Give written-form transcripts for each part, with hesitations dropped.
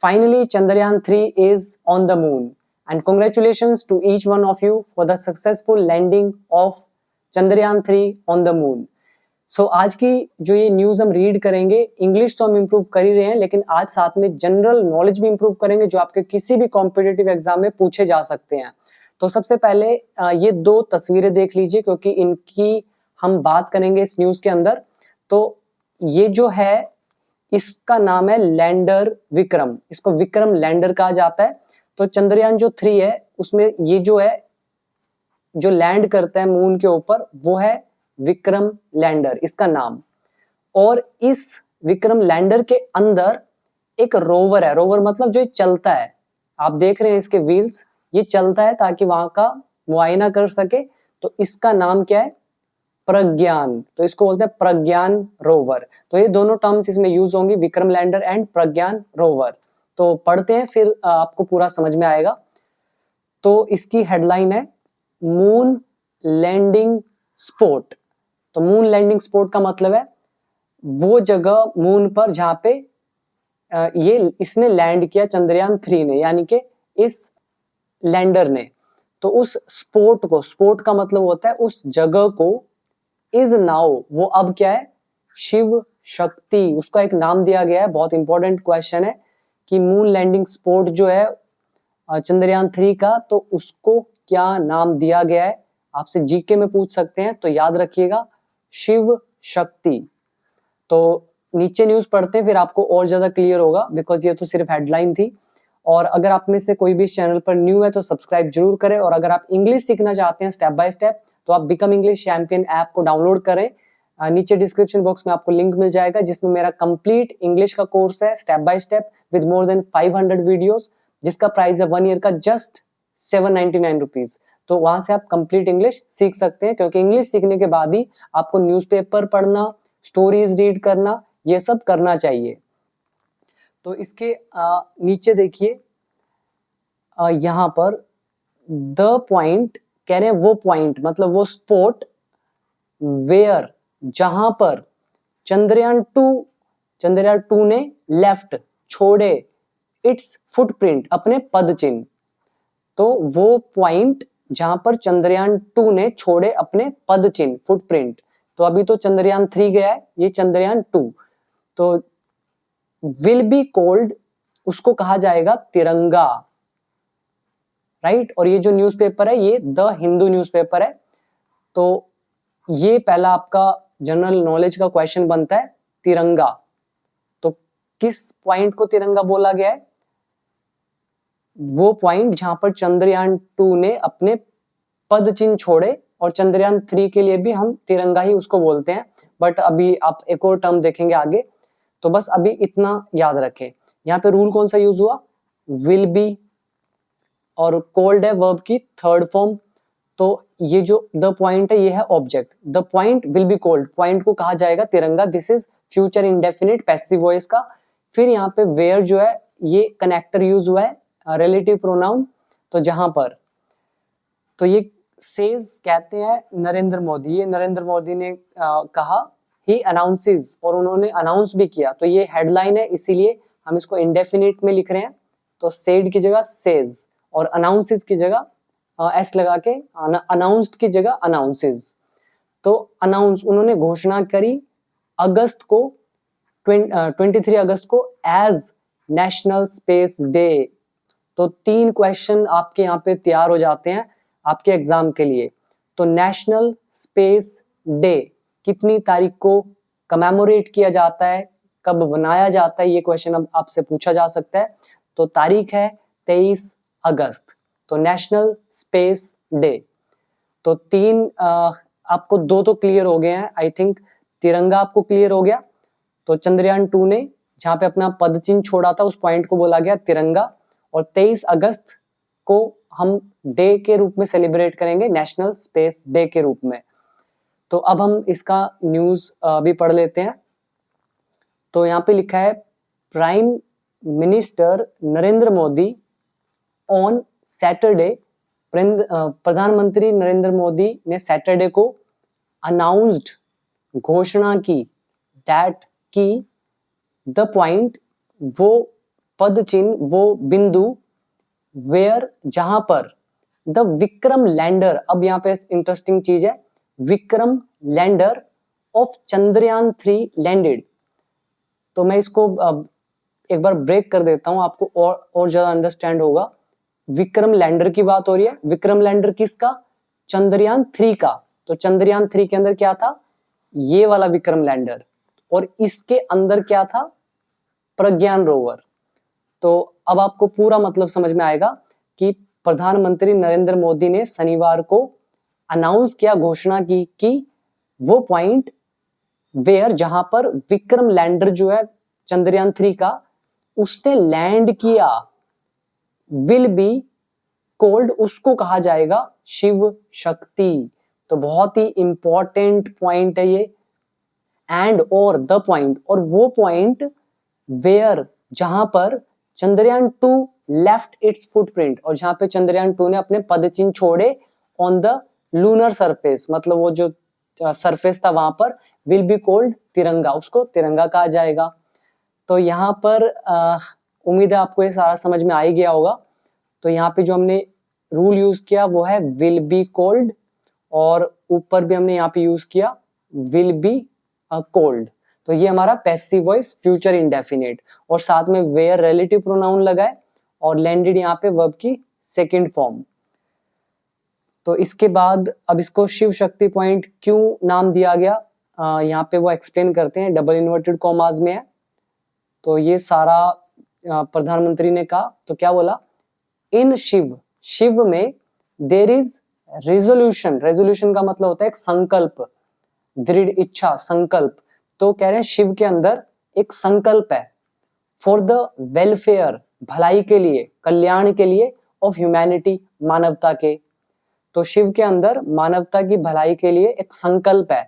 finally Chandrayaan 3 is on the moon and congratulations to each one of you for the successful landing of Chandrayaan 3 on the moon. सो आज की जो ये news हम read करेंगे, English तो हम improve कर ही रहे हैं, लेकिन आज साथ में जनरल नॉलेज भी इम्प्रूव करेंगे जो आपके किसी भी कॉम्पिटिटिव एग्जाम में पूछे जा सकते हैं। तो सबसे पहले ये दो तस्वीरें देख लीजिए क्योंकि इनकी हम बात करेंगे इस न्यूज के अंदर। तो ये जो है इसका नाम है लैंडर विक्रम, इसको विक्रम लैंडर कहा जाता है। तो चंद्रयान जो 3 है उसमें ये जो है जो लैंड करता है मून के ऊपर वो है विक्रम लैंडर इसका नाम। और इस विक्रम लैंडर के अंदर एक रोवर है, रोवर मतलब जो चलता है, आप देख रहे हैं इसके व्हील्स, ये चलता है ताकि वहां का मुआयना कर सके। तो इसका नाम क्या है? प्रज्ञान। तो इसको बोलते हैं प्रज्ञान रोवर। तो ये दोनों टर्म्स इसमें यूज होंगी, Vikram lander and Pragyan rover. तो पढ़ते हैं फिर आपको पूरा समझ में आएगा। तो इसकी हेडलाइन है मून लैंडिंग स्पॉट। तो मून लैंडिंग स्पॉट का मतलब है वो जगह मून पर जहां पे ये इसने लैंड किया चंद्रयान 3 ने, यानी कि इस लैंडर ने। तो उस स्पॉट को, स्पॉट का मतलब होता है उस जगह को, इज नाउ वो अब क्या है? शिव शक्ति। उसका एक नाम दिया गया है। बहुत इंपॉर्टेंट क्वेश्चन है कि मून लैंडिंग स्पॉट जो है चंद्रयान 3 का, तो उसको क्या नाम दिया गया है? आपसे जीके में पूछ सकते हैं, तो याद रखिएगा शिव शक्ति। तो नीचे न्यूज पढ़ते हैं फिर आपको और ज्यादा क्लियर होगा, बिकॉज ये तो सिर्फ हेडलाइन थी। और अगर आप में से कोई भी इस चैनल पर न्यू है तो सब्सक्राइब जरूर करें। और अगर आप इंग्लिश सीखना चाहते हैं स्टेप बाय स्टेप तो आप बिकम इंग्लिश चैंपियन ऐप को डाउनलोड करें। नीचे डिस्क्रिप्शन बॉक्स में आपको लिंक मिल जाएगा जिसमें मेरा कंप्लीट इंग्लिश का कोर्स है step by step with more than 500 videos, जिसका प्राइस है 1 ईयर का जस्ट 799 रुपीज। तो वहां से आप कंप्लीट इंग्लिश सीख सकते हैं, क्योंकि इंग्लिश सीखने के बाद ही आपको न्यूज़पेपर पढ़ना, स्टोरीज रीड करना, ये सब करना चाहिए। तो इसके नीचे देखिए यहां पर द पॉइंट कह रहे हैं, वो पॉइंट मतलब वो स्पॉट वेयर जहां पर चंद्रयान 2 ने लेफ्ट छोड़े इट्स फुटप्रिंट अपने पद चिन्ह। तो वो पॉइंट जहां पर चंद्रयान 2 ने छोड़े अपने पद चिन्ह फुटप्रिंट। तो अभी तो चंद्रयान 3 गया है, ये चंद्रयान 2। तो विल बी कॉल्ड, उसको कहा जाएगा तिरंगा, राइट। और ये जो न्यूज़पेपर है ये द हिंदू न्यूज़पेपर है। तो ये पहला आपका जनरल नॉलेज का क्वेश्चन बनता है, तिरंगा। तो किस पॉइंट को तिरंगा बोला गया है? वो पॉइंट जहां पर चंद्रयान 2 ने अपने पद चिन्ह छोड़े, और चंद्रयान 3 के लिए भी हम तिरंगा ही उसको बोलते हैं। बट अभी आप एक और टर्म देखेंगे आगे, तो बस अभी इतना याद रखें। यहाँ पे रूल कौन सा यूज हुआ? विल बी, और कोल्ड है वर्ब की थर्ड फॉर्म। तो ये जो द पॉइंट है ये है object, the point will be cold, point को कहा जाएगा तिरंगा। This is future indefinite passive voice का। फिर यहाँ पे वेयर जो है ये कनेक्टर यूज हुआ है, रिलेटिव प्रोनाउन। तो जहां पर, तो ये सेज कहते हैं नरेंद्र मोदी, ये नरेंद्र मोदी ने कहा, ही अनाउंसेस, और उन्होंने अनाउंस भी किया। तो ये हेडलाइन है, इसीलिए हम इसको इंडेफिनिट में लिख रहे हैं। तो सेड की जगह सेज, और अनाउंसेस की जगह एस लगा के, अनाउंस्ड की जगह अनाउंसेस। तो अनाउंस, उन्होंने घोषणा करी अगस्त को, 23 अगस्त को एज नेशनल स्पेस डे। तो 3 क्वेश्चन आपके यहाँ पे तैयार हो जाते हैं आपके एग्जाम के लिए। तो नेशनल स्पेस डे कितनी तारीख को कमेमोरेट किया जाता है, कब बनाया जाता है, ये क्वेश्चन अब आपसे पूछा जा सकता है। तो तारीख है 23 अगस्त, तो नेशनल स्पेस डे। तो 3 आपको 2 तो क्लियर हो गए हैं आई थिंक। तिरंगा आपको क्लियर हो गया। तो चंद्रयान 2 ने जहां पे अपना पद चिन्ह छोड़ा था उस पॉइंट को बोला गया तिरंगा। और 23 अगस्त को हम डे के रूप में सेलिब्रेट करेंगे, नेशनल स्पेस डे के रूप में। तो अब हम इसका न्यूज भी पढ़ लेते हैं। तो यहाँ पे लिखा है prime minister Narendra Modi on Saturday, प्रधानमंत्री नरेंद्र मोदी ने सैटरडे को अनाउंस्ड, घोषणा की, दैट की द पॉइंट, वो पद चिन्ह, वो बिंदु, वेयर जहां पर द विक्रम लैंडर, अब यहाँ पे इंटरेस्टिंग चीज है, Vikram lender of Chandrayaan 3 landed. तो मैं इसको एक बार ब्रेक कर देता हूं, आपको और ज्यादा अंडरस्टैंड होगा। विक्रम लैंडर की बात हो रही है। विक्रम लैंडर किसका? चंद्रयान 3 का। तो चंद्रयान 3 के अंदर क्या था? ये वाला विक्रम लैंडर, और इसके अंदर क्या था? प्रज्ञान रोवर। तो अब आपको पूरा मतलब समझ में आएगा कि प्रधानमंत्री नरेंद्र मोदी ने शनिवार को अनाउंस किया, घोषणा की कि वो पॉइंट वेयर जहां पर विक्रम लैंडर जो है चंद्रयान 3 का उसने लैंड किया, विल बी कोल्ड, उसको कहा जाएगा शिव शक्ति। तो बहुत ही इंपॉर्टेंट पॉइंट है ये। एंड और द पॉइंट, और वो पॉइंट वेयर जहां पर चंद्रयान 2 लेफ्ट इट्स फुटप्रिंट, और जहां पे चंद्रयान 2 ने अपने पदचिन्ह छोड़े ऑन द लूनर सरफेस, मतलब वो जो सरफेस था वहां पर, विल बी कॉल्ड तिरंगा, उसको तिरंगा कहा जाएगा। तो यहाँ पर उम्मीद है आपको ये सारा समझ में आ ही गया होगा। तो यहाँ पे जो हमने रूल यूज किया वो है विल बी कोल्ड, और ऊपर भी हमने यहाँ पे यूज किया विल बी कोल्ड। तो ये हमारा पैसिव वॉइस फ्यूचर इंडेफिनिट, और साथ में वेयर रिलेटिव प्रोनाउन लगाए, और लैंडेड यहाँ पे वर्ब की सेकंड फॉर्म। तो इसके बाद अब इसको शिव शक्ति पॉइंट क्यों नाम दिया गया, यहाँ पे वो एक्सप्लेन करते हैं, डबल इन्वर्टेड कॉमास में है। तो ये सारा प्रधानमंत्री ने कहा, तो क्या बोला? इन शिव, शिव में देर इज रेजोल्यूशन, रेजोल्यूशन का मतलब होता है एक संकल्प, दृढ़ इच्छा, संकल्प। तो कह रहे हैं शिव के अंदर एक संकल्प है, फॉर द वेलफेयर, भलाई के लिए, कल्याण के लिए, ऑफ ह्यूमैनिटी, मानवता के। तो शिव के अंदर मानवता की भलाई के लिए एक संकल्प है।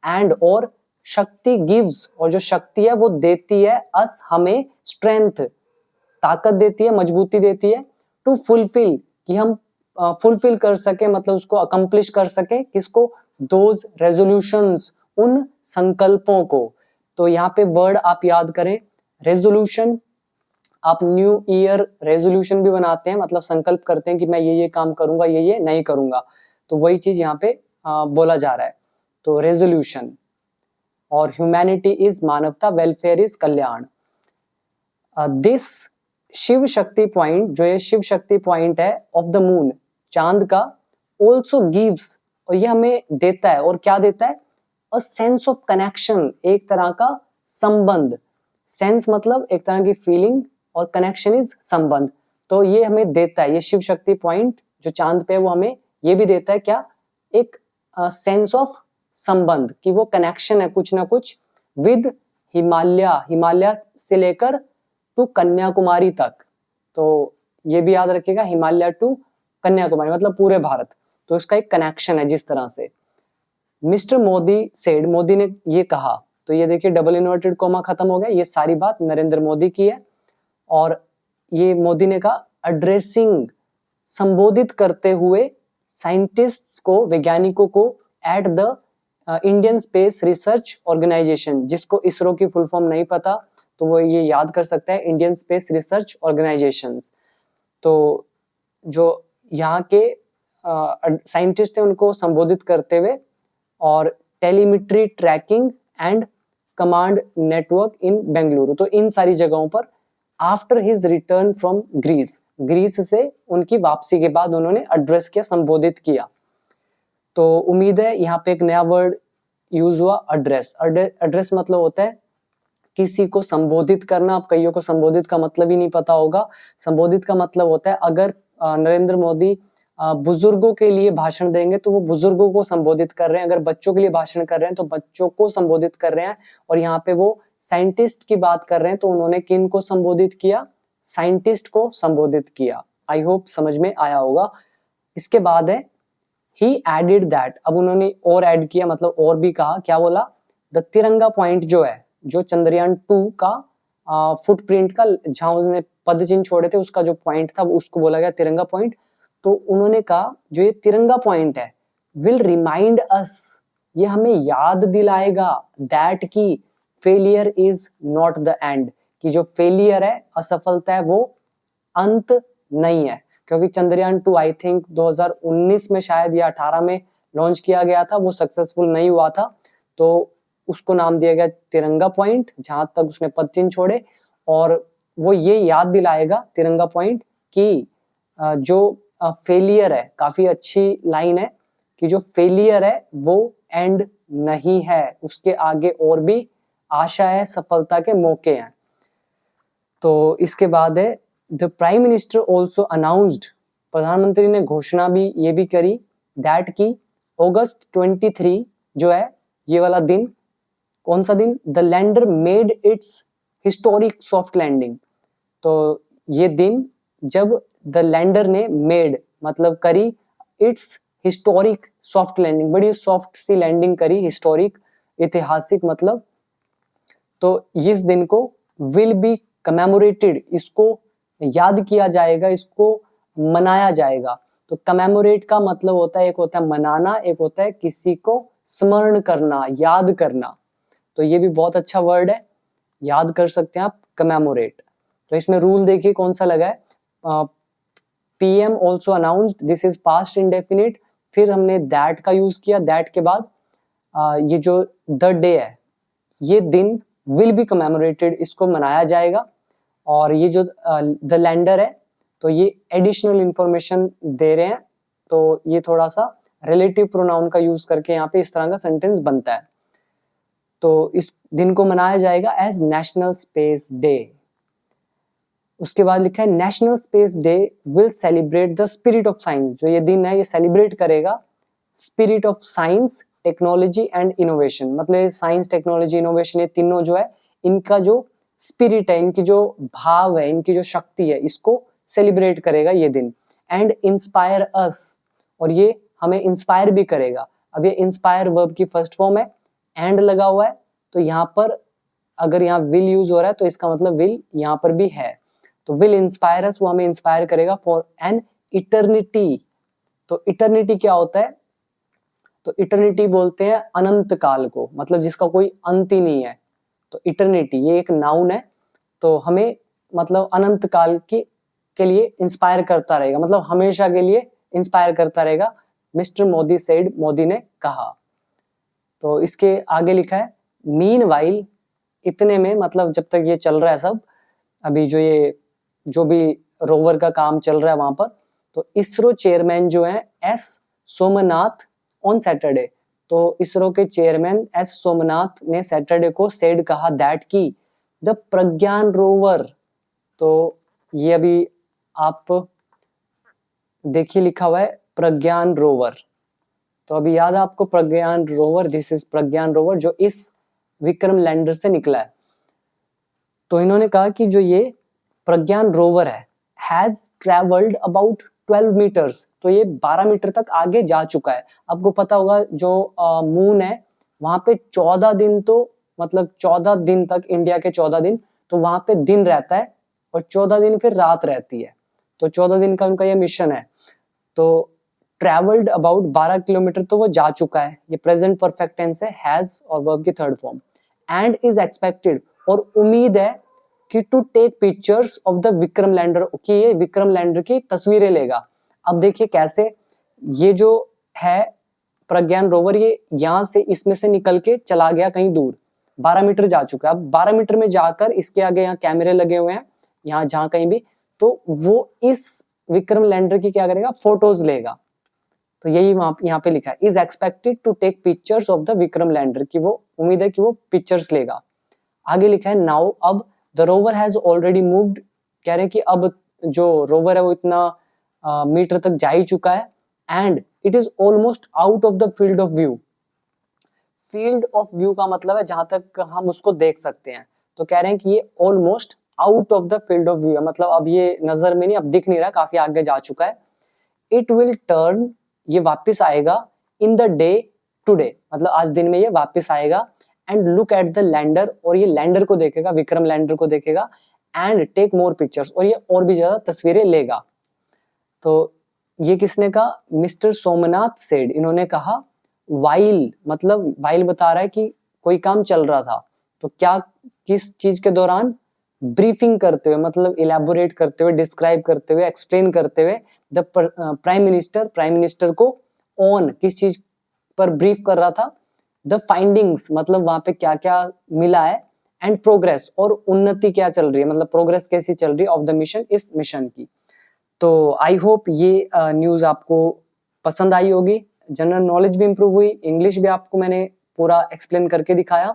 एंड और शक्ति गिव्स, और जो शक्ति है वो देती है अस, हमें, स्ट्रेंथ, ताकत देती है, मजबूती देती है, टू फुलफिल, कि हम फुलफिल कर सके, मतलब उसको अकम्प्लिश कर सके, किसको? दोज रेजोल्यूशंस, उन संकल्पों को। तो यहाँ पे वर्ड आप याद करें, रेजोल्यूशन। आप न्यू ईयर रेजोल्यूशन भी बनाते हैं, मतलब संकल्प करते हैं कि मैं ये काम करूंगा, ये नहीं करूंगा। तो वही चीज यहाँ पे बोला जा रहा है। तो रेजोल्यूशन, और ह्यूमैनिटी इज मानवता, वेलफेयर इज कल्याण। दिस शिव शक्ति पॉइंट, जो ये शिव शक्ति पॉइंट है ऑफ द मून, चांद का, ऑल्सो गिव्स, और ये हमें देता है, और क्या देता है? अ सेंस ऑफ कनेक्शन, एक तरह का संबंध। सेंस मतलब एक तरह की फीलिंग, और कनेक्शन इज संबंध। तो ये हमें देता है, ये शिव शक्ति पॉइंट जो चांद पे है वो हमें ये भी देता है, क्या? एक सेंस ऑफ संबंध, कि वो कनेक्शन है कुछ ना कुछ विद हिमालय, हिमालय से लेकर टू कन्याकुमारी तक। तो ये भी याद रखिएगा, हिमालय टू कन्याकुमारी मतलब पूरे भारत। तो इसका एक कनेक्शन है जिस तरह से। मिस्टर मोदी सेड, मोदी ने ये कहा। तो ये देखिए डबल इन्वर्टेड कॉमा खत्म हो गया, ये सारी बात नरेंद्र मोदी की है। और ये मोदी ने कहा एड्रेसिंग, संबोधित करते हुए साइंटिस्ट्स को, वैज्ञानिकों को, at the Indian space research organisation, जिसको इसरो की फुल फॉर्म नहीं पता तो वो ये याद कर सकता है, इंडियन स्पेस रिसर्च ऑर्गेनाइजेशंस। तो जो यहाँ के साइंटिस्ट थे उनको संबोधित करते हुए, और telemetry tracking and command network in Bengaluru, तो इन सारी जगहों पर after his return from Greece, Greece से उनकी वापसी के बाद उन्होंने एड्रेस किया, संबोधित किया। तो उम्मीद है यहाँ पे एक नया वर्ड यूज हुआ, एड्रेस। एड्रेस मतलब होता है किसी को संबोधित करना। आप कईयों को संबोधित का मतलब ही नहीं पता होगा। संबोधित का मतलब होता है अगर नरेंद्र मोदी बुजुर्गों के लिए भाषण देंगे तो वो बुजुर्गों को संबोधित कर रहे हैं, अगर बच्चों के लिए भाषण कर रहे हैं तो बच्चों को संबोधित कर रहे हैं। और यहाँ पे वो साइंटिस्ट की बात कर रहे हैं तो उन्होंने किन को संबोधित किया? साइंटिस्ट को संबोधित किया। आई होप समझ में आया होगा। इसके बाद है ही एडेड दैट, अब उन्होंने और ऐड किया, मतलब और भी कहा। क्या बोला? द तिरंगा पॉइंट जो है, जो चंद्रयान 2 का फुटप्रिंट का, जहां उन्होंने पद चिन्ह छोड़े थे उसका जो पॉइंट था उसको बोला गया तिरंगा पॉइंट। तो उन्होंने कहा जो ये तिरंगा पॉइंट है विल रिमाइंड अस, ये हमें याद दिलाएगा, दैट की failure is not the end, कि जो फेलियर है, असफलता है, वो अंत नहीं है, क्योंकि चंद्रयान 2 आई थिंक 2019 में शायद या 18 में लॉन्च किया गया था, वो सक्सेसफुल नहीं हुआ था, तो उसको नाम दिया गया तिरंगा पॉइंट, जहां तक उसने पद चिन्ह छोड़े, और वो ये याद दिलाएगा तिरंगा पॉइंट कि जो फेलियर है, काफी अच्छी लाइन है कि जो फेलियर है वो एंड नहीं है, उसके आगे और भी आशा है, सफलता के मौके हैं। तो इसके बाद है the prime minister also announced, प्रधानमंत्री ने घोषणा भी ये भी करी दैट की अगस्त 23 जो है ये वाला दिन, कौन सा दिन, the lander made its historic soft landing. तो ये दिन जब द लैंडर ने मेड मतलब करी इट्स हिस्टोरिक सॉफ्ट लैंडिंग, बड़ी सॉफ्ट सी लैंडिंग करी, हिस्टोरिक ऐतिहासिक मतलब, तो इस दिन को विल बी कमेमोरेटेड, इसको याद किया जाएगा, इसको मनाया जाएगा। तो कमेमोरेट का मतलब होता है, एक होता है मनाना, एक होता है किसी को स्मरण करना, याद करना। तो ये भी बहुत अच्छा वर्ड है, याद कर सकते हैं आप कमेमोरेट। तो इसमें रूल देखिए कौन सा लगा है, PM also announced, this is past indefinite, फिर हमने दैट का यूज किया, दैट के बाद ये जो द डे है, ये दिन विल बी कमेमोरेटेड, इसको मनाया जाएगा। और ये जो द लैंडर है, तो ये एडिशनल इंफॉर्मेशन दे रहे हैं, तो ये थोड़ा सा रिलेटिव प्रोनाउन का यूज करके यहाँ पे इस तरह का सेंटेंस बनता है। तो इस दिन को मनाया जाएगा एज नेशनल स्पेस डे। उसके बाद लिखा है national space day will celebrate the spirit of science, जो ये दिन है ये सेलिब्रेट करेगा spirit of science, technology and innovation, मतलब साइंस, टेक्नोलॉजी, इनोवेशन, ये तीनों जो है इनका जो स्पिरिट है, इनकी जो भाव है, इनकी जो शक्ति है, इसको सेलिब्रेट करेगा ये दिन। एंड इंस्पायर अस, और ये हमें इंस्पायर भी करेगा। अब ये इंस्पायर वर्ब की फर्स्ट फॉर्म है, एंड लगा हुआ है, तो यहाँ पर अगर यहाँ विल यूज हो रहा है तो इसका मतलब विल यहाँ पर भी है, तो विल इंस्पायर अस, वो हमें इंस्पायर करेगा फॉर एन इटर्निटी। तो इटर्निटी क्या होता है, तो इटर्निटी बोलते हैं अनंत काल को, मतलब जिसका कोई अंत ही नहीं है। तो इटर्निटी ये एक नाउन है, तो हमें मतलब अनंत काल के लिए इंस्पायर करता रहेगा, मतलब हमेशा के लिए इंस्पायर करता रहेगा, मिस्टर मोदी सेड, मोदी ने कहा। तो इसके आगे लिखा है मीनवाइल, इतने में मतलब जब तक ये चल रहा है सब, अभी जो भी रोवर का काम चल रहा है वहां पर, तो इसरो चेयरमैन जो है एस सोमनाथ ऑन सैटरडे, तो इसरो के चेयरमैन एस सोमनाथ ने सैटरडे को सेड कहा दैट की द प्रज्ञान रोवर, तो ये अभी आप देखिए लिखा हुआ है प्रज्ञान रोवर, तो अभी याद है आपको Pragyan rover, this is Pragyan rover जो इस विक्रम लैंडर से निकला है। तो इन्होंने कहा कि जो ये प्रज्ञान रोवर है हैज ट्रेवल्ड अबाउट 12 मीटर्स, तो ये 12 मीटर तक आगे जा चुका है। आपको पता होगा जो मून है वहां पे 14 दिन, तो मतलब 14 दिन तक, इंडिया के 14 दिन, तो वहां पे दिन रहता है और 14 दिन फिर रात रहती है, तो 14 दिन का उनका ये मिशन है। तो ट्रेवल्ड अबाउट 12 किलोमीटर तो वो जा चुका है, ये प्रेजेंट परफेक्ट टेंस है, हैज और वर्ब की third form. And is expected, और उम्मीद है कि to take pictures of the Vikram lander, कि ये विक्रम लैंडर की तस्वीरें लेगा। अब देखिए कैसे, ये जो है प्रज्ञान रोवर, ये यहाँ से इसमें से निकल के चला गया कहीं दूर, 12 मीटर जा चुका है। अब 12 मीटर में जाकर इसके आगे यहाँ कैमरे लगे हुए हैं, यहाँ जहां कहीं भी, तो वो इस विक्रम लैंडर की क्या करेगा, फोटोज लेगा। तो यही यहाँ पे लिखा है is expected to take pictures of the Vikram lander, की वो उम्मीद है कि वो पिक्चर्स लेगा। आगे लिखा है नाउ, अब the rover has already moved, कह रहे हैं कि अब जो रोवर है वो इतना मीटर तक जा ही चुका है। And it is almost out of the field of view, field of view का मतलब है जहां तक हम उसको देख सकते हैं, तो कह रहे हैं कि ये almost out of the field of view है, मतलब अब ये नजर में नहीं, अब दिख नहीं रहा, काफी आगे जा चुका है। इट विल टर्न, ये वापस आएगा, इन द डे टुडे, मतलब आज दिन में ये वापस आएगा। And look at the lander, और ये लैंडर को देखेगा, विक्रम लैंडर को देखेगा। एंड टेक मोर पिक्चर्स, और ये और भी ज्यादा तस्वीरें लेगा। तो ये किसने कहा, मिस्टर सोमनाथ सेड, इन्होंने कहा वाइल, मतलब वाइल बता रहा है कि कोई काम चल रहा था, तो क्या, किस चीज के दौरान, ब्रीफिंग करते हुए, मतलब इलेबोरेट करते हुए, डिस्क्राइब करते हुए, एक्सप्लेन करते हुए द प्राइम मिनिस्टर को ऑन किस चीज पर ब्रीफ कर रहा था, द फाइंडिंग्स मतलब वहां पे क्या क्या मिला है, एंड प्रोग्रेस और उन्नति क्या चल रही है, मतलब प्रोग्रेस कैसी चल रही है ऑफ द मिशन, इस मिशन की। तो आई होप ये न्यूज आपको पसंद आई होगी, जनरल नॉलेज भी इंप्रूव हुई, इंग्लिश भी आपको मैंने पूरा एक्सप्लेन करके दिखाया।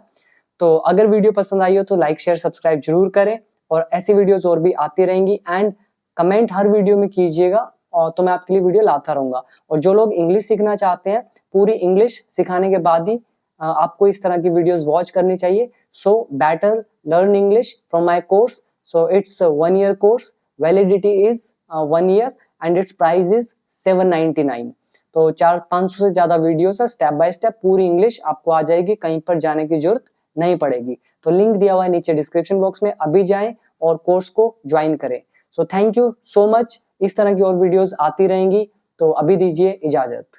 तो अगर वीडियो पसंद आई हो तो लाइक शेयर सब्सक्राइब जरूर करें, और ऐसी वीडियोस और भी आती रहेंगी, एंड कमेंट हर वीडियो में कीजिएगा, और तो मैं आपके लिए वीडियो लाता रहूंगा। और जो लोग इंग्लिश सीखना चाहते हैं, पूरी इंग्लिश सिखाने के बाद ही आपको इस तरह की वीडियोस वॉच करनी चाहिए। So better learn English from my course. So it's 1 year course, validity is 1 year and it's price is 799। तो 400-500 से ज्यादा वीडियोस है, स्टेप बाय स्टेप पूरी इंग्लिश आपको आ जाएगी, कहीं पर जाने की जरूरत नहीं पड़ेगी। तो लिंक दिया हुआ है नीचे डिस्क्रिप्शन बॉक्स में, अभी जाएं और कोर्स को ज्वाइन करें। So thank you so much, इस तरह की और वीडियोस आती रहेंगी। तो अभी दीजिए इजाजत।